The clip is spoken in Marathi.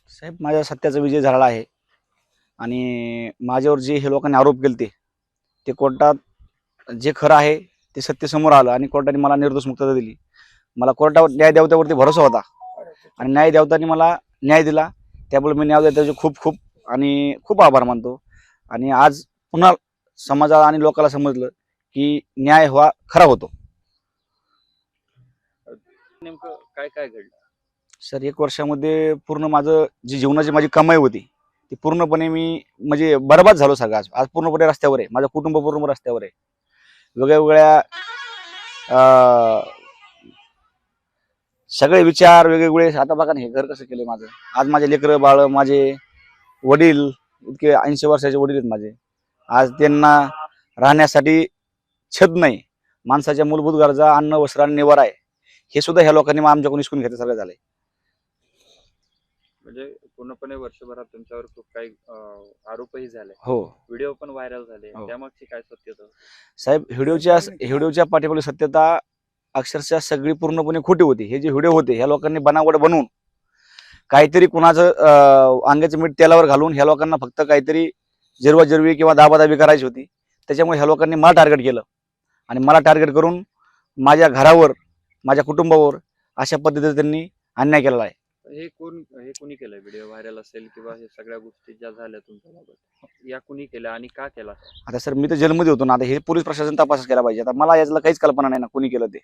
साहेब, माझ्या सत्याचा विजय झाला आहे आणि माझ्यावर जे हे लोकांनी आरोप केले ते कोर्टात जे खरं आहे ते सत्य समोर आलं आणि कोर्टाने मला निर्दोष मुक्तता दिली. मला कोर्टावर न्यायदेवतेवरती भरोसा होता आणि न्यायदेवतांनी मला न्याय दिला. त्यामुळे मी न्यायदेवतेचे खूप खूप आणि खूप आभार मानतो. आणि आज पुन्हा समाजाला आणि लोकांना समजलं की न्याय हा खरा होतो. नेमकं काय काय घडलं? सर, 1 वर्षामध्ये पूर्ण माझं जी जीवनाची माझी कमाई होती ती पूर्णपणे मी म्हणजे बरबाद झालो सगळं. आज पूर्णपणे रस्त्यावर आहे. माझं कुटुंब पूर्ण रस्त्यावर आहे. वेगवेगळ्या सगळे विचार वेगवेगळे. आता बघा ना, हे घर कसं केलंय माझं. आज माझे लेकरं बाळ, माझे वडील, इतके 80 वर्षाचे वडील आहेत माझे. आज त्यांना राहण्यासाठी छत नाही. माणसाच्या मूलभूत गरजा अन्न, वस्त्र आणि निवारा आहे, हे सुद्धा ह्या लोकांनी आमच्याकडून हिसकून घेतल्यासारखं झालंय. म्हणजे पूर्णपणे वर्षभरात तुमच्यावर खूप काही आरोपही झाले. हो व्हिडिओ पण व्हायरल झाले. हो. त्यामागची काय सत्यता? साहेब, व्हिडिओच्या पाठीमागची सत्यता अक्षरशः सगळी पूर्णपणे खोटी होती. हे जे व्हिडिओ होते ह्या लोकांनी बनावट बनवून काहीतरी कुणाचं अंगाचं मीठ तेलावर घालून ह्या लोकांना फक्त काहीतरी जिरवाजिरवी किंवा दाबादाबी करायची होती. त्याच्यामुळे ह्या लोकांनी मला टार्गेट केलं आणि मला टार्गेट करून माझ्या घरावर, माझ्या कुटुंबावर अशा पद्धतीने त्यांनी अन्याय केलेला आहे. हे कोणी केलं? व्हिडिओ व्हायरल असेल किंवा हे सगळ्या गोष्टी ज्या झाल्या तुमच्याबाबत, या कुणी केल्या आणि का केला? आता सर, मी तर जेलमध्ये होतो ना. आता हे पोलीस प्रशासन तपास केला पाहिजे. आता मला यातलं काहीच कल्पना नाही ना कोणी केलं ते.